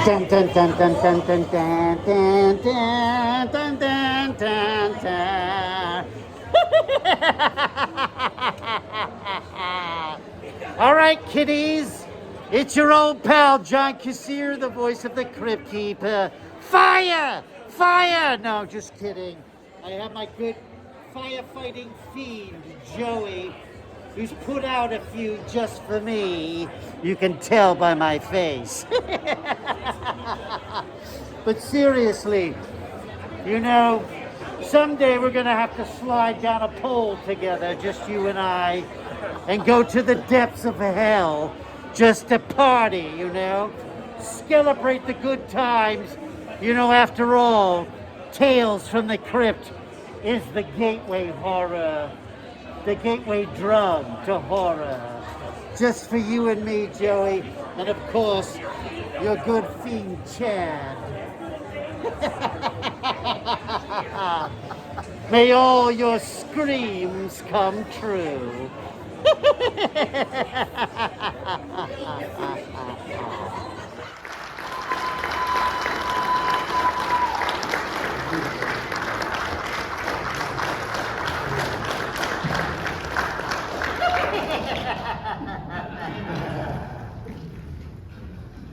Dun, dun, dun, dun, dun, dun, dun, dun, dun, dun, dun, dun, dun. All right, kiddies. It's your old pal, John Kassir, the voice of the Crypt Keeper. Fire! Fire! No, just kidding. I have my good firefighting fiend, Joey, who's put out a few just for me. You can tell by my face. But seriously, you know, someday we're gonna have to slide down a pole together, just you and I, and go to the depths of hell just to party, you know? Celebrate the good times. You know, after all, Tales from the Crypt is the gateway horror, the gateway drug to horror. Just for you and me, Joey, and of course, your good fiend, Chad. May all your screams come true.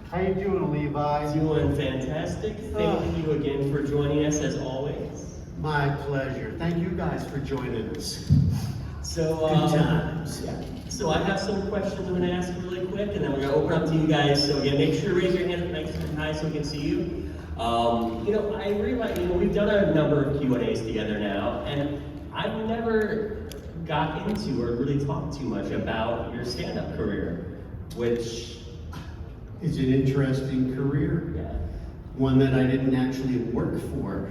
How you doing, Levi? Doing fantastic. Thank you again for joining us as always. My pleasure. Thank you guys for joining us. So, Good times. Yeah. So I have some questions I'm going to ask really quick, and then we're going to open up to you guys. So again, make sure to raise your hand nice and high so we can see you. You know, I realize, we've done a number of Q&As together now, and I've never got into or really talked too much about your stand-up career, which... It's an interesting career. Yeah. One that I didn't actually work for.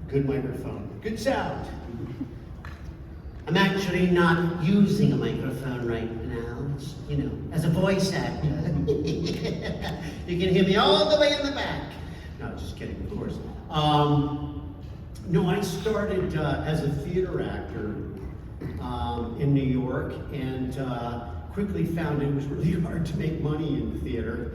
Good microphone. Good sound. I'm actually not using a microphone right now, you know, as a voice actor. You can hear me all the way in the back. No, just kidding, of course. No, I started as a theater actor in New York, and quickly found it was really hard to make money in theater.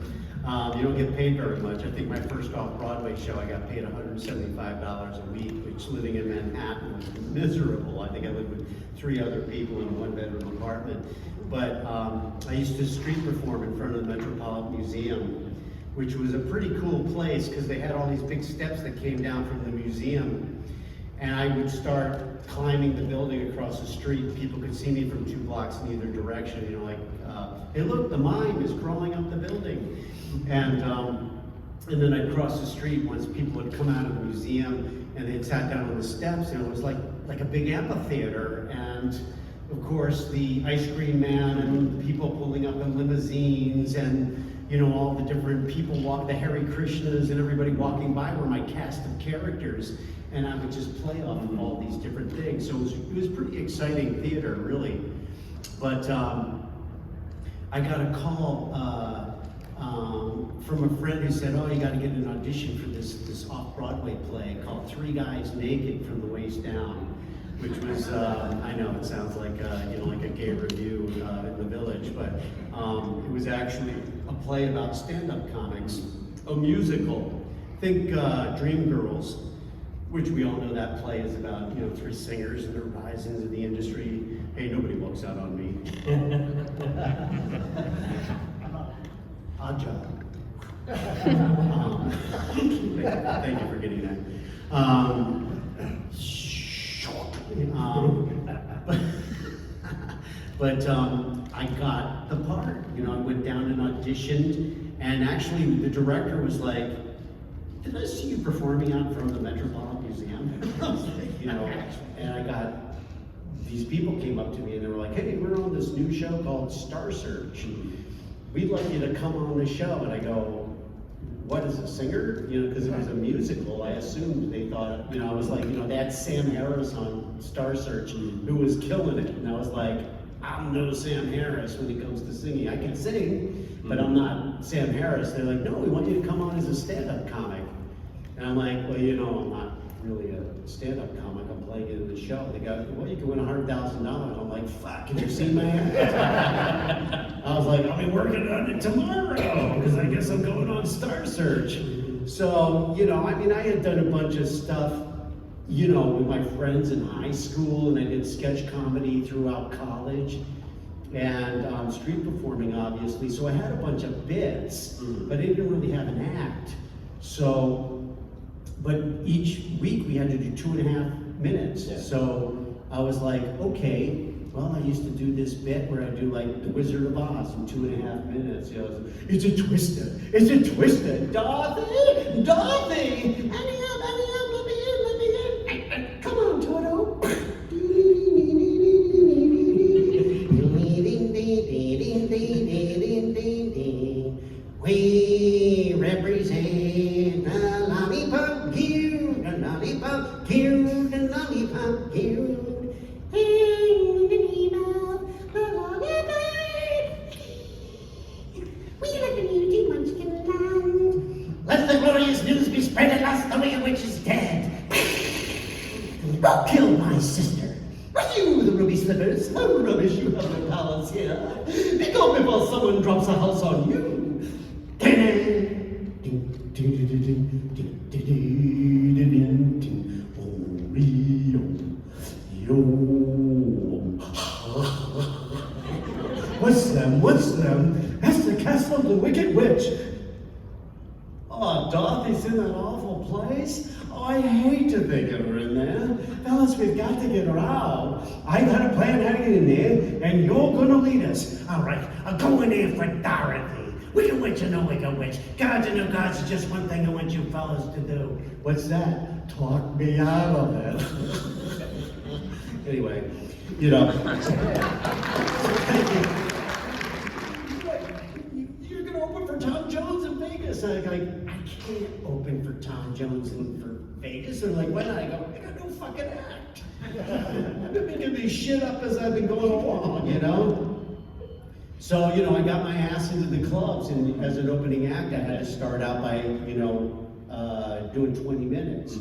You don't get paid very much. I think my first off-Broadway show, I got paid $175 a week, which living in Manhattan was miserable. I think I lived with 3 other people in a 1-bedroom apartment. But I used to street perform in front of the Metropolitan Museum, which was a pretty cool place because they had all these big steps that came down from the museum. And I would start climbing the building across the street. People could see me from 2 blocks in either direction, you know, like, hey look, the mime is crawling up the building. And then I'd cross the street once people had come out of the museum and they'd sat down on the steps, and it was like a big amphitheater. And of course, the ice cream man and the people pulling up in limousines, and you know, all the different people the Hare Krishnas and everybody walking by were my cast of characters. And I would just play off of all these different things. So it was pretty exciting theater, really. But I got a call from a friend who said, oh, you got to get an audition for this off-Broadway play called 3 Guys Naked from the Waist Down, which was, I know it sounds like, you know, like a gay review in the Village, but it was actually a play about stand-up comics, a musical. Think Dreamgirls, which we all know that play is about, you know, 3 singers and their rise into the industry. Hey, nobody walks out on me. Odd job. Thank you for getting that. But I got the part. You know, I went down and auditioned, and actually the director was like, did I see you performing out in front of the Metropolitan Museum? You know, and I got, these people came up to me and they were like, hey, we're on this new show called Star Search. We'd like you to come on the show. And I go, what, is a singer? You know, because it was a musical. I assumed they thought, you know, I was like, you know, they had Sam Harris on Star Search who was killing it. And I was like, I'm no Sam Harris when it comes to singing. I can sing, but I'm not Sam Harris. They're like, no, we want you to come on as a stand-up comic. And I'm like, well, you know, I'm not really a stand-up comic. I'm playing it in the show. They go, well, you can win $100,000. I'm like, fuck, can you see my act? I was like, I'll be working on it tomorrow, because I guess I'm going on Star Search. So, you know, I mean, I had done a bunch of stuff, you know, with my friends in high school, and I did sketch comedy throughout college, and street performing, obviously. So I had a bunch of bits, but I didn't really have an act. So, but each week we had to do 2.5 minutes. Yeah. So I was like, okay, well, I used to do this bit where I do like the Wizard of Oz in 2.5 minutes. You know, it's a twister, it's a twister. Dorothy, Dorothy, let me up, let me in. Come on, Toto. We represent the lollipop guild, the lollipop guild, the lollipop guild. In the name of the lollipop, we let the beauty munchkin land. Let the glorious news be spread at last, the Wicked Witch is dead. Kill my sister. Are you the ruby slippers? How rubbish, you have no powers here. Be gone before someone drops a house on you. What's them? That's the castle of the Wicked Witch. Oh, Dorothy's in that awful place? Oh, I hate to think of her in there. Fellas, we've got to get her out. I got a plan how to get in there, and you're gonna lead us. All right, I'll go in there for Dorothy. Wicked Witch or no Wicked Witch. Gods and no gods is just one thing I want you fellas to do. What's that? Talk me out of it. Anyway, you know. Thank you. You're gonna open for Tom Jones in Vegas. I'm like, I can't open for Tom Jones for Vegas. They're like, why not? I go, I got no fucking act. I've been making this shit up as I've been going along, you know? So, you know, I got my ass into the clubs, and as an opening act, I had to start out by, you know, doing 20 minutes.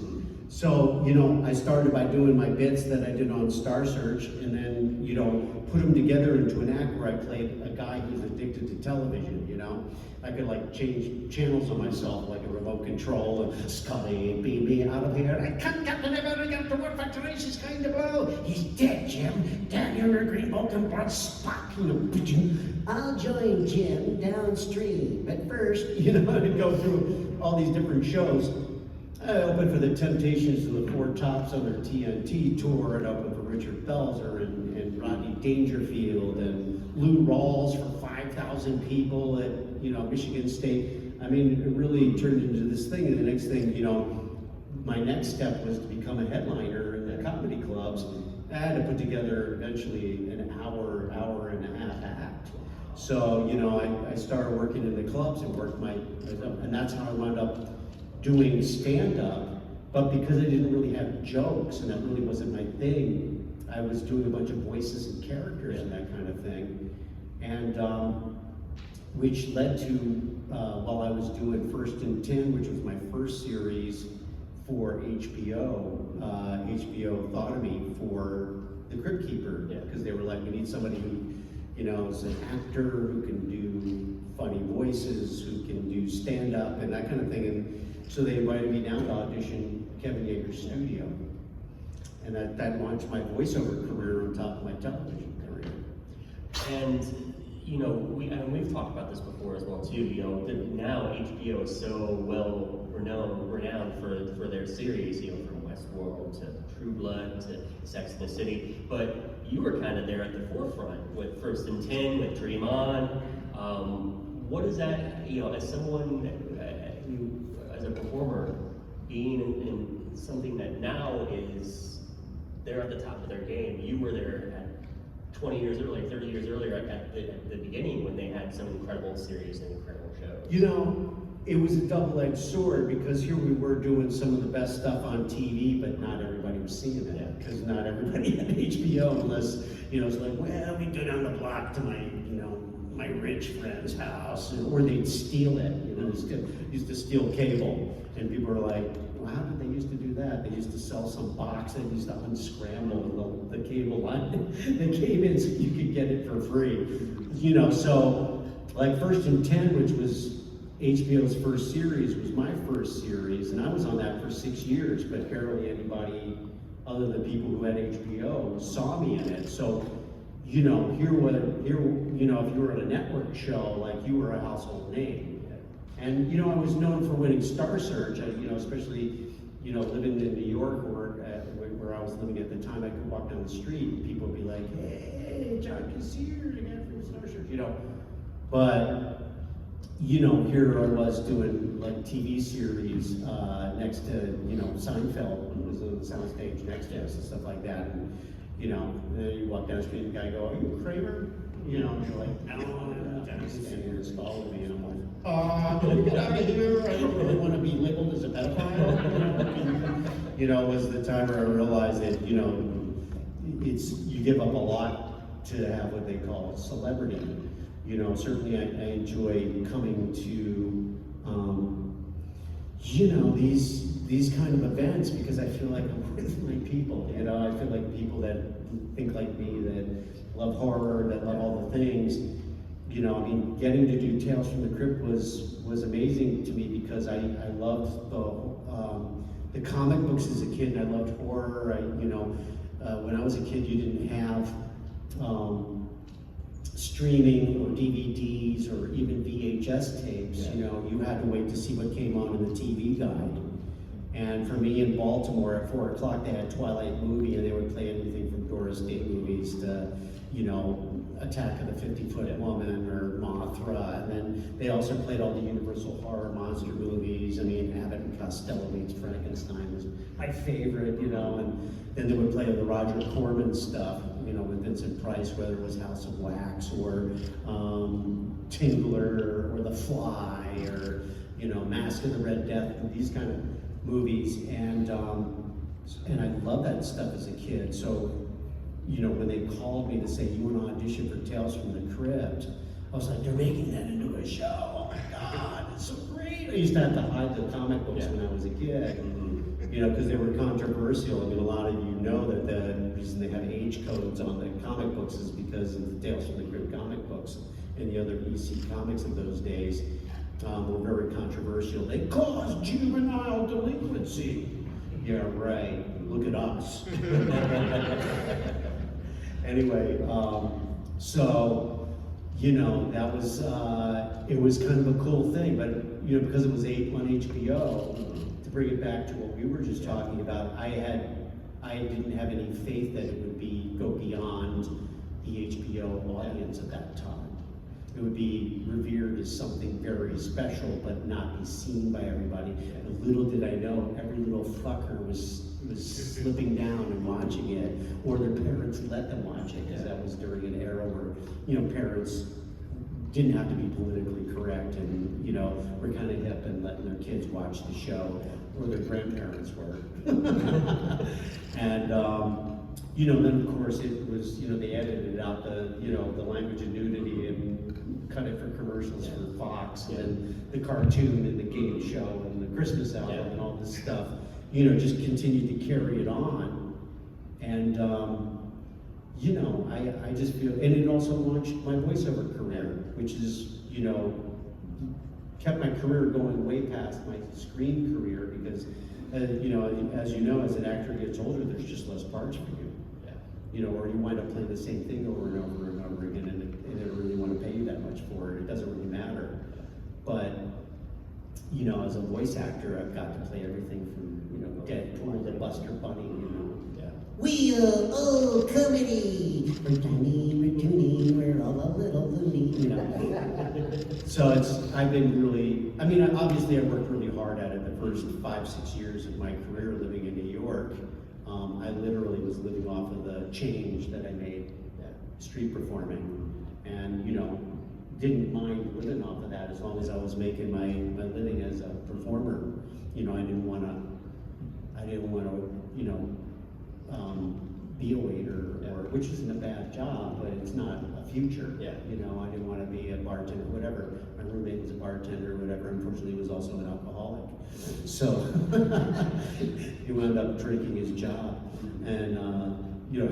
So, you know, I started by doing my bits that I did on Star Search, and then, you know, put them together into an act where I played a guy who's addicted to television, you know? I could like change channels on myself, like a remote control, and Scully, beam me out of here. I can't get to work for tenacious kind of blow. He's dead, Jim. Down here in Green Vulcan blood Spock, you know. I'll join Jim downstream. But first, you know, I'd go through all these different shows. I opened for the Temptations and the Four Tops on their TNT tour, and opened for Richard Belzer and Rodney Dangerfield and Lou Rawls for 5,000 people at, you know, Michigan State. I mean, it really turned into this thing, and the next thing, you know, my next step was to become a headliner in the comedy clubs. I had to put together eventually an hour and a half act. So, you know, I started working in the clubs and and that's how I wound up doing stand-up. But because I didn't really have jokes, and that really wasn't my thing, I was doing a bunch of voices and characters and that kind of thing. And which led to, while I was doing First and 10, which was my first series for HBO, HBO thought of me for the Crypt Keeper, because they were like, we need somebody who, you know, is an actor, who can do funny voices, who can do stand-up and that kind of thing. And so they invited me down to audition Kevin Yeager's studio. And that launched my voiceover career on top of my television career. And, you know, we've talked about this before as well too, you know, now HBO is so well renowned for their series, you know, from Westworld to True Blood to Sex and the City, but you were kind of there at the forefront with First and 10, with Dream On. What is that, you know, as someone who, as a performer, being in something that now is, they're at the top of their game. You were there at 20 years earlier, 30 years earlier at the beginning when they had some incredible series and incredible shows. You know, it was a double-edged sword, because here we were doing some of the best stuff on TV, but not everybody was seeing it, because not everybody had HBO, unless, you know, it's like, well, we go down the block to my, you know, my rich friend's house, or they'd steal it, you know. used to steal cable, and people were like, well, how did they used to do that? They used to sell some box that used to unscramble the cable line that came in so you could get it for free. You know, so like First and 10, which was HBO's first series, was my first series, and I was on that for 6 years, but barely anybody other than people who had HBO saw me in it. So, you know, if you were at a network show, like, you were a household name. And, you know, I was known for winning Star Search, you know, especially, you know, living in New York where I was living at the time. I could walk down the street and people would be like, hey, John Kassir, the guy from Star Search, you know. But, you know, here I was doing like TV series next to, you know, Seinfeld, and was on the soundstage next to us and stuff like that. And, you know, then you walk down the street and the guy go, are you Kramer? You know, and you're like, no, I'm standing here and following me, and I'm like, can we get out of here? I don't really want to be labeled as a pedophile. You know, was the time where I realized that, you know, you give up a lot to have what they call celebrity. You know, certainly I enjoy coming to, you know, these kind of events because I feel like I'm with my people. You know, I feel like people that think like me, that love horror, that love all the things. You know, I mean, getting to do Tales from the Crypt was amazing to me because I loved the comic books as a kid, and I loved horror. You know, when I was a kid, you didn't have streaming or DVDs or even VHS tapes. Yeah. You know, you had to wait to see what came on in the TV guide. And for me in Baltimore at 4 o'clock, they had Twilight movie, and they would play anything from Doris Day movies to, you know, Attack of the 50-Foot Woman or Mothra. And then they also played all the Universal horror monster movies. I mean, Abbott and Costello meets Frankenstein was my favorite, you know. And then they would play the Roger Corman stuff, you know, with Vincent Price, whether it was House of Wax or Tingler or The Fly or, you know, Mask of the Red Death, and these kind of movies. And I loved that stuff as a kid. So, you know, when they called me to say, you want to audition for Tales from the Crypt, I was like, they're making that into a show. Oh my God, it's so great. I used to have to hide the comic books when I was a kid, you know, because they were controversial. I mean, a lot of you know that the reason they have age codes on the comic books is because of the Tales from the Crypt comic books and the other EC comics of those days were very controversial. They caused juvenile delinquency. Yeah, right. Look at us. Anyway, so, you know, that was, it was kind of a cool thing, but, you know, because it was on HBO, to bring it back to what we were just talking about, I didn't have any faith that it would go beyond the HBO audience at that time. It would be revered as something very special, but not be seen by everybody. And little did I know, every little fucker was slipping down and watching it, or their parents let them watch it, because that was during an era where, you know, parents didn't have to be politically correct, and, you know, were kind of hip and letting their kids watch the show, or their grandparents were. And, you know, then of course it was, you know, they edited out the, you know, the language of nudity and cut it for commercials for Fox, and the cartoon and the game show and the Christmas album and all this stuff, you know, just continued to carry it on. And, you know, I just feel, and it also launched my voiceover career, which is, you know, kept my career going way past my screen career because, you know, as you know, as an actor gets older, there's just less parts for you. You know, or you wind up playing the same thing over and over and over again, and they don't really want to pay you that much for it. It doesn't really matter. But, you know, as a voice actor, I've got to play everything from, you know, Deadpool to Buster Bunny, you know. Yeah. We are all comedy. We're tiny, we're toony, we're all a little loony, you know. So I've been really, I mean, obviously I worked really hard at it the first 5-6 years of my career living in New York. I literally was living off of the change that I made street performing, and, you know, didn't mind living off of that as long as I was making my living as a performer. You know, I didn't want to, you know, be a waiter, which isn't a bad job, but it's not a future. Yeah. You know, I didn't want to be a bartender, whatever. My roommate was a bartender or whatever. Unfortunately, he was also an alcoholic. So he wound up drinking his job and,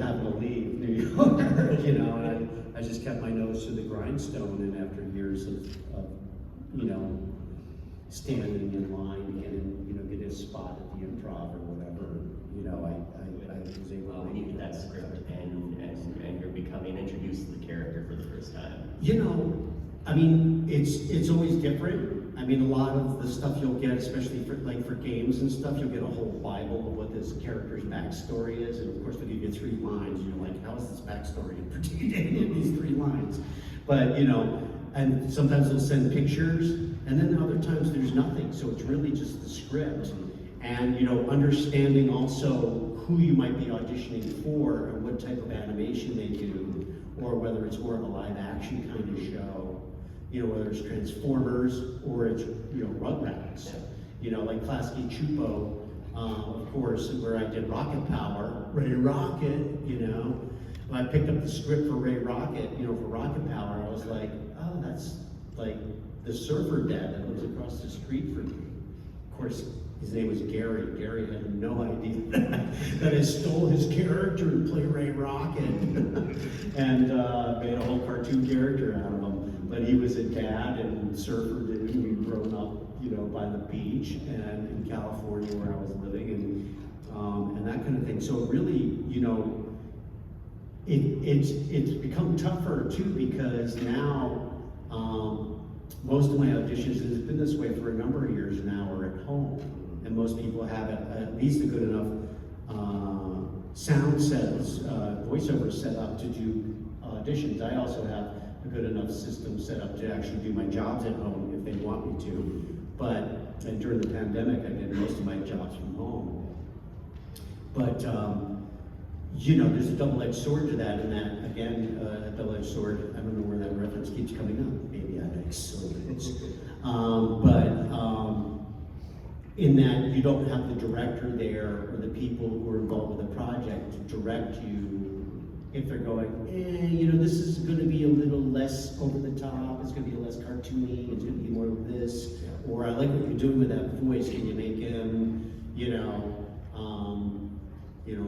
having to leave New York, and I just kept my nose to the grindstone, and after years of standing in line to get a spot at the Improv or whatever, I was able to. When you get that script and you're becoming introduced to the character for the first time. It's always different. A lot of the stuff you'll get, especially for games and stuff, you'll get a whole Bible of what this character's backstory is, and of course they'll give you 3 lines, and you're like, how is this backstory pertaining in these 3 lines? But and sometimes they'll send pictures, and then other times there's nothing, so it's really just the script. And understanding also who you might be auditioning for and what type of animation they do, or whether it's more of a live action kind of show, whether it's Transformers or it's Rugrats, like Klasky Chupo, of course, where I did Rocket Power, Ray Rocket, when I picked up the script for Ray Rocket, for Rocket Power, I was like, oh, that's like the surfer dad that lives across the street from me. Of course, his name was Gary. Gary had no idea that I stole his character and played Ray Rocket and made a whole cartoon character out of him. But he was a dad and surfer dude. We'd grown up, by the beach and in California where I was living and that kind of thing. So really, it's become tougher too, because now most of my auditions, and it's been this way for a number of years now, are at home. And most people have at least a good enough sound sets, voiceover set up to do auditions. I also have a good enough system set up to actually do my jobs at home if they want me to. And during the pandemic, I did most of my jobs from home. But there's a double-edged sword to that, and that, again, a double-edged sword, I don't know where that reference keeps coming up. Maybe I like swords. In that you don't have the director there or the people who are involved with the project to direct you if they're going, this is going to be a little less over the top, it's going to be less cartoony, it's going to be more of this, or I like what you're doing with that voice, can you make him,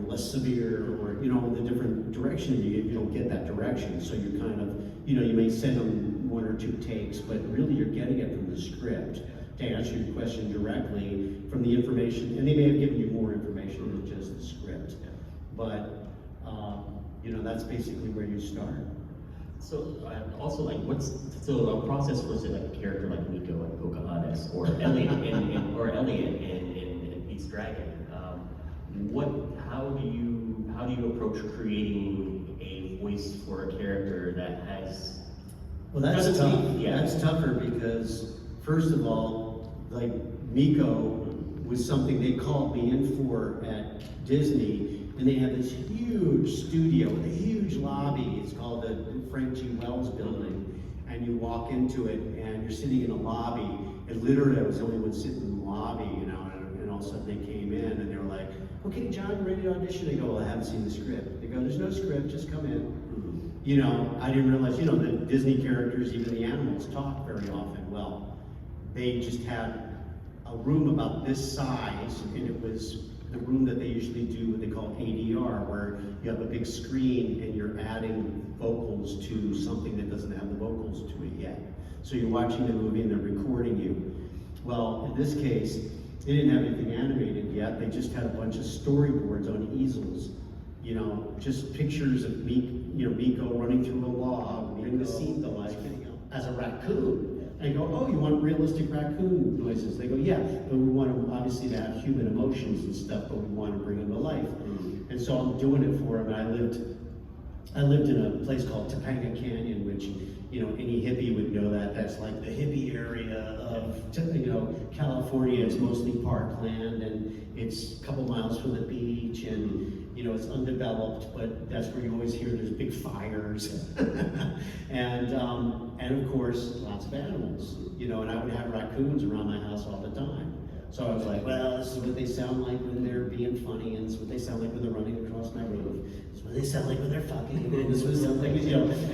less severe, or, the different direction you don't get that direction, so you're kind of, you may send them 1 or 2 takes, but really you're getting it from the script. To answer your question directly, from the information, and they may have given you more information than just the script, but that's basically where you start. So also, a process for say like a character like Nico in Pocahontas or Elliot in Pete's Dragon. How do you approach creating a voice for a character that has? Well, that's tough. Yeah, that's tougher because first of all, like Nico was something they called me in for at Disney, and they have this huge studio, a huge lobby. It's called the Frank G. Wells Building, and you walk into it, and you're sitting in a lobby. And literally, I was the only one sitting in the lobby, and all of a sudden they came in, and they were like, "Okay, John, you ready to audition?" They go, "Well, I haven't seen the script." They go, "There's no script, just come in." I didn't realize, the Disney characters, even the animals, talk very often. Well, they just had a room about this size, and it was the room that they usually do what they call ADR, where you have a big screen and you're adding vocals to something that doesn't have the vocals to it yet. So you're watching the movie and they're recording you. Well, in this case, they didn't have anything animated yet. They just had a bunch of storyboards on easels. Just pictures of Miko running through a log, getting the scene like as a raccoon. And I go, "Oh, you want realistic raccoon noises?" They go, "Yeah, but we want them obviously to have human emotions and stuff, but we want to bring them to life." And so I'm doing it for them. And I lived in a place called Topanga Canyon, which any hippie would know that. That's like the hippie area of California. It's mostly parkland, and it's a couple miles from the beach, and it's undeveloped, but that's where you always hear there's big fires. and of course, lots of animals, and I would have raccoons around my house all the time. So I was like, well, this is what they sound like when they're being funny, and this is what they sound like when they're running across my roof. This is what they sound like when they're fucking, and this is what it sounds like,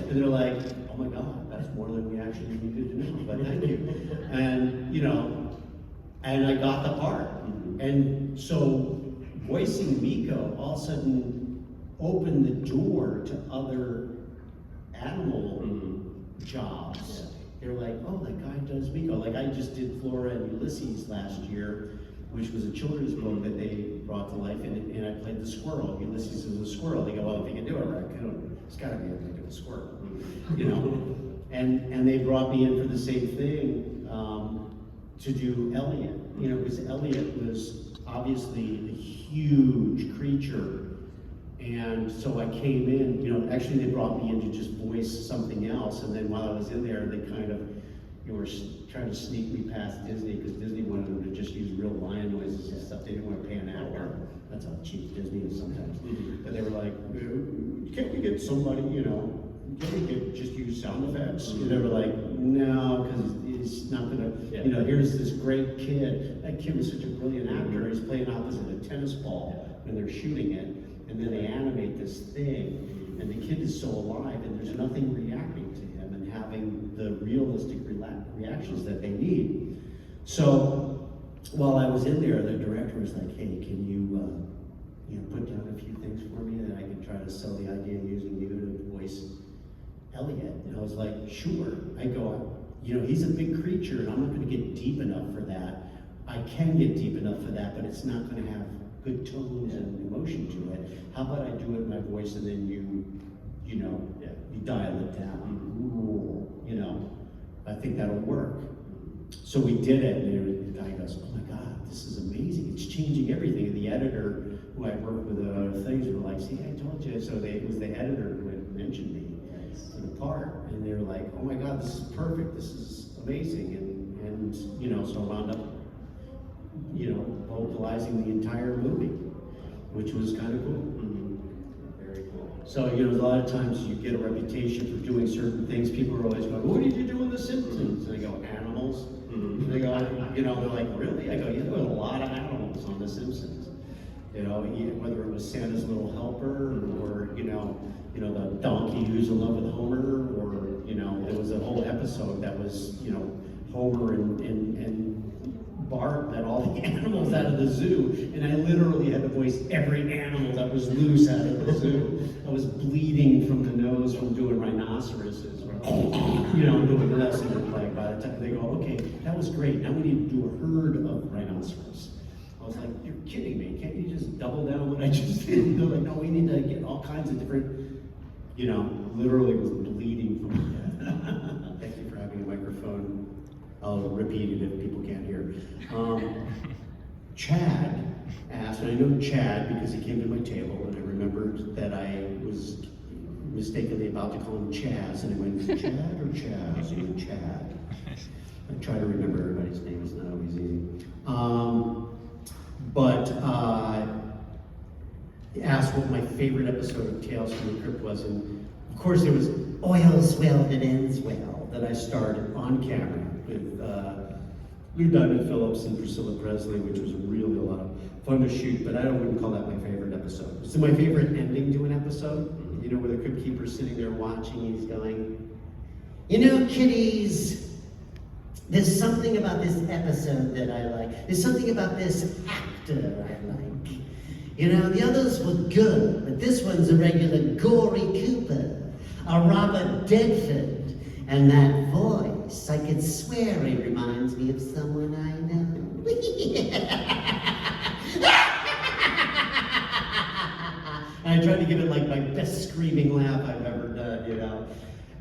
and they're like, oh my God, that's more than we actually needed to know, but thank you. And, you know, and I got the part. And so voicing Miko all of a sudden opened the door to other animal jobs. They're like, oh, that guy does Miko. Like I just did Flora and Ulysses last year, which was a children's book that they brought to life, and I played the squirrel. Ulysses is a squirrel. They go, well, if you can do it right, it's got to be able to do a squirrel, you know. And they brought me in for the same thing to do Elliot, you know, because Elliot was obviously a huge creature. And so I came in, you know, actually they brought me in to just voice something else, and then while I was in there, they kind of, you were trying to sneak me past Disney, because Disney wanted them to just use real lion noises and stuff. They didn't want to pay an actor. That's how cheap Disney is sometimes. But they were like, can't we get somebody, you know, can't we get just use sound effects? And they were like, no, because he's not gonna, you know, here's this great kid. That kid was such a brilliant actor. He's playing opposite a tennis ball when they're shooting it. And then they animate this thing, and the kid is so alive, and there's nothing reacting to him and having the realistic reactions that they need. So while I was in there, the director was like, hey, can you put down a few things for me that I can try to sell the idea of using you to voice Elliot? And I was like, sure. I go, you know, he's a big creature, and I'm not going to get deep enough for that. I can get deep enough for that, but it's not going to have good tones and emotion to it. How about I do it in my voice, and then you dial it down. You know, I think that'll work. So we did it, and the guy goes, oh my God, this is amazing. It's changing everything. And the editor, who I worked with other things, were like, see, I told you. So it was the editor who had mentioned me for the part. And they were like, oh my God, this is perfect. This is amazing. And you know, so I wound up, you know, vocalizing the entire movie, which was kind of cool. Very cool. So, you know, a lot of times you get a reputation for doing certain things. People are always going, what did you do in The Simpsons? And I go, animals. And they go, you know, they're like, really? I go, yeah, there were a lot of animals on The Simpsons. You know, whether it was Santa's Little Helper, or, you know, the donkey who's in love with Homer, or, you know, there was a whole episode that was, you know, Homer and Bart let all the animals out of the zoo, and I literally had to voice every animal that was loose out of the zoo. I was bleeding from the nose from doing rhinoceroses, you know, doing this, and like by the time they go, okay, that was great. Now we need to do a herd of rhinoceros. I was like, you're kidding me? Can't you just double down on what I just did? They're like, no, we need to get all kinds of different, you know, literally was bleeding from that. Thank you for having a microphone. I'll repeat it if people can't hear. Chad asked, and I know Chad because he came to my table, and I remembered that I was mistakenly about to call him Chaz, and I went, Chad or Chaz? He went, Chad. I try to remember everybody's name, it's not always easy. He asked what my favorite episode of Tales from the Crypt was, and of course there was Oil's Well That Ends Well, that I starred on camera with Lou Diamond Phillips and Priscilla Presley, which was really a lot of fun to shoot, but I wouldn't call that my favorite episode. So my favorite ending to an episode, you know, where the Crypt Keeper's sitting there watching, he's going, you know, kiddies, there's something about this episode that I like. There's something about this actor I like. You know, the others were good, but this one's a regular gory Cooper, a Robert Redford. And that voice, I could swear he reminds me of someone I know. And I tried to give it like my best screaming laugh I've ever done, you know.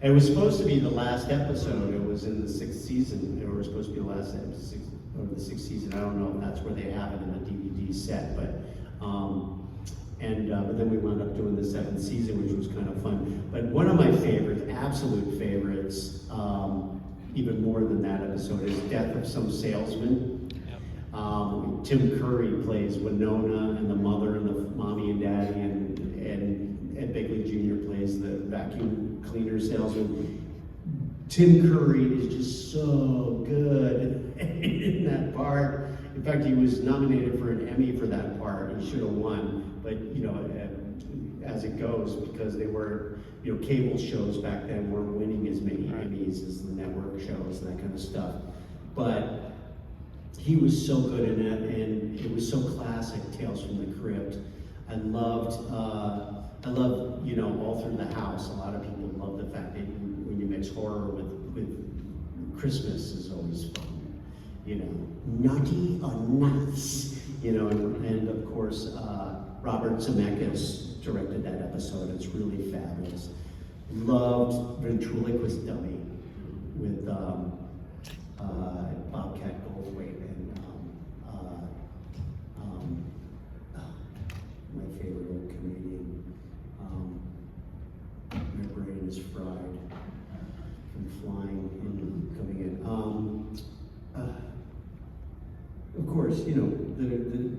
It was supposed to be the last episode. It was in the 6th season. It was supposed to be the last episode of the 6th season. I don't know if that's where they have it in the DVD set, but then we wound up doing the 7th season, which was kind of fun. But one of my favorites, absolute favorites, even more than that episode, is Death of Some Salesman. Yep. Tim Curry plays Winona and the mother and the mommy and daddy, and Ed Begley Jr. plays the vacuum cleaner salesman. Tim Curry is just so good in that part. In fact, he was nominated for an Emmy for that part. He should have won, but you know, as it goes, because they were you know, cable shows back then weren't winning as many Emmys as the network shows and that kind of stuff. But he was so good in it, and it was so classic, Tales from the Crypt. I loved, you know, All Through the House. A lot of people love the fact that when you mix horror with Christmas is always fun. You know, naughty or nice. You know, and of course, Robert Zemeckis directed that episode. It's really fabulous. Loved Ventriloquist Dummy with Bobcat Goldthwait and my favorite old comedian. My brain is fried from flying and coming in. Of course, you know, the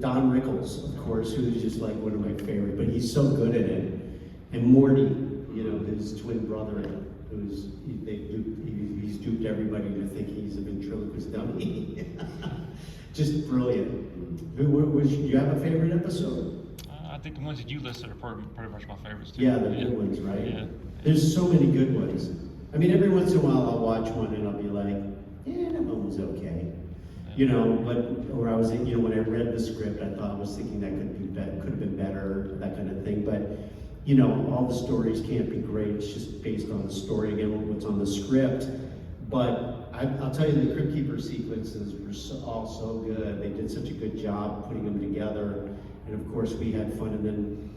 Don Rickles, of course, who's just like one of my favorite, but he's so good at it. And Morty, you know, his twin brother, he's duped everybody to think he's a ventriloquist dummy. Just brilliant. Do you have a favorite episode? I think the ones that you listed are pretty much my favorites too. Yeah, the good ones, right? Yeah. There's so many good ones. I mean, every once in a while I'll watch one and I'll be like, yeah, that one was okay. You know, but, or I was, you know, when I read the script, I was thinking that could have been better, that kind of thing. But, you know, all the stories can't be great. It's just based on the story, again, what's on the script. But I'll tell you, the Crypt Keeper sequences were all so good. They did such a good job putting them together. And of course, we had fun. And then,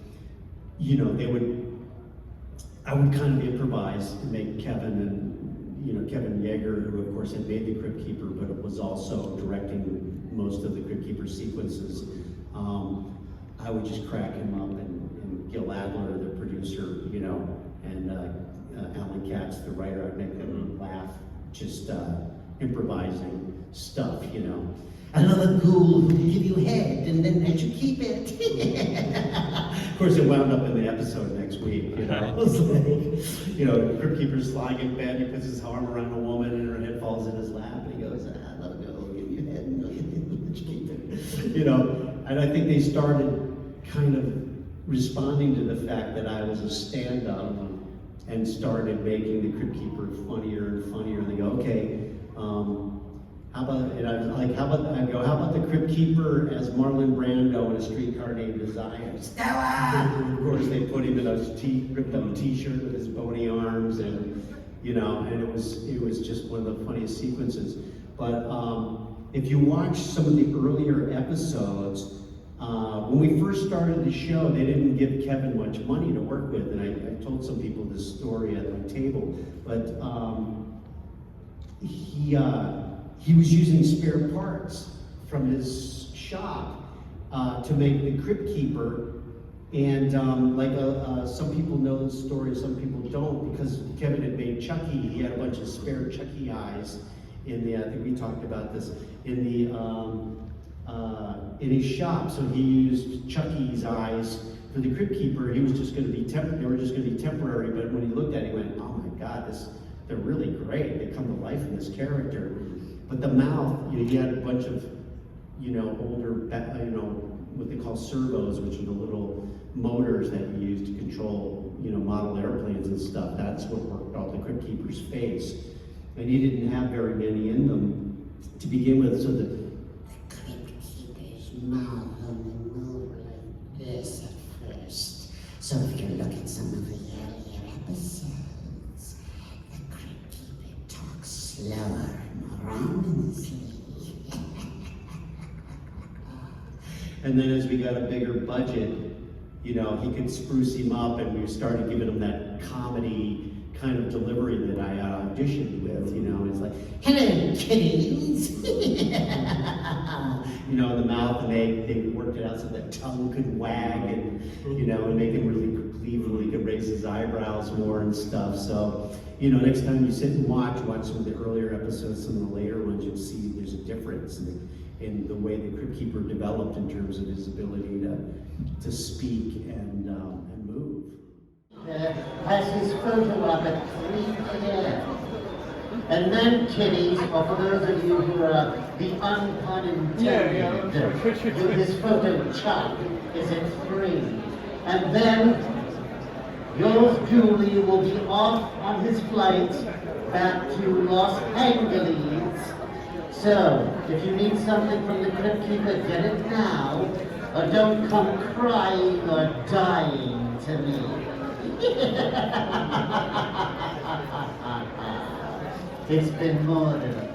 you know, I would kind of improvise and make Kevin Yeager, who of course had made the Crypt Keeper, but it was also directing most of the Crypt Keeper sequences. I would just crack him up, and Gil Adler, the producer, you know, and Alan Katz, the writer, I'd make them laugh, just improvising stuff, you know. Another ghoul who can give you head and then let you keep it. Of course, it wound up in the episode next week, you know. It was like, you know, the Crypt Keeper's lying in bed, he puts his arm around a woman and her head falls in his lap, and he goes, let it go, give you head and let you keep it. You know, and I think they started kind of responding to the fact that I was a stand-up and started making the Crypt Keeper funnier and funnier. And they go, okay, how about the Crypt Keeper as Marlon Brando in A Streetcar Named Desire? Stella! Of course, they put him in a ripped up T-shirt with his bony arms, and you know, and it was just one of the funniest sequences. But if you watch some of the earlier episodes, when we first started the show, they didn't give Kevin much money to work with, and I told some people this story at my table, but he was using spare parts from his shop to make the Crypt Keeper, and some people know the story, some people don't, because Kevin had made Chucky. He had a bunch of spare Chucky eyes in the, I think we talked about this, in his shop. So he used Chucky's eyes for the Crypt Keeper. He was just going to be they were just going to be temporary, but when he looked at it, he went, oh my God, they're really great. They come to life in this character. But the mouth, you know, he had a bunch of, you know, older, you know, what they call servos, which are the little motors that you use to control, you know, model airplanes and stuff. That's what worked on the Crypt Keeper's face. And he didn't have very many in them to begin with, so the Crypt Keeper's mouth only moved like this at first. So if you look at some of the earlier episodes, the Crypt Keeper talks slower, more ominously. And then as we got a bigger budget, you know, he could spruce him up, and we started giving him that comedy kind of delivery that I auditioned with, you know. It's like, hello, kitties. You know, in the mouth, and they worked it out so that tongue could wag, and, you know, and make him really gleeful. He could raise his eyebrows more and stuff. So, you know, next time you sit and watch some of the earlier episodes, some of the later ones, you'll see there's a difference in the way the Crypt Keeper developed in terms of his ability to speak and move. Has his photo up at 3 p.m. And then, kiddies, or for those of you who are the unpun intended, his photo Chuck is at 3. And then yours truly will be off on his flight back to Los Angeles. So, if you need something from the Crypt Keeper, get it now, or don't come crying or dying to me. It's been more than a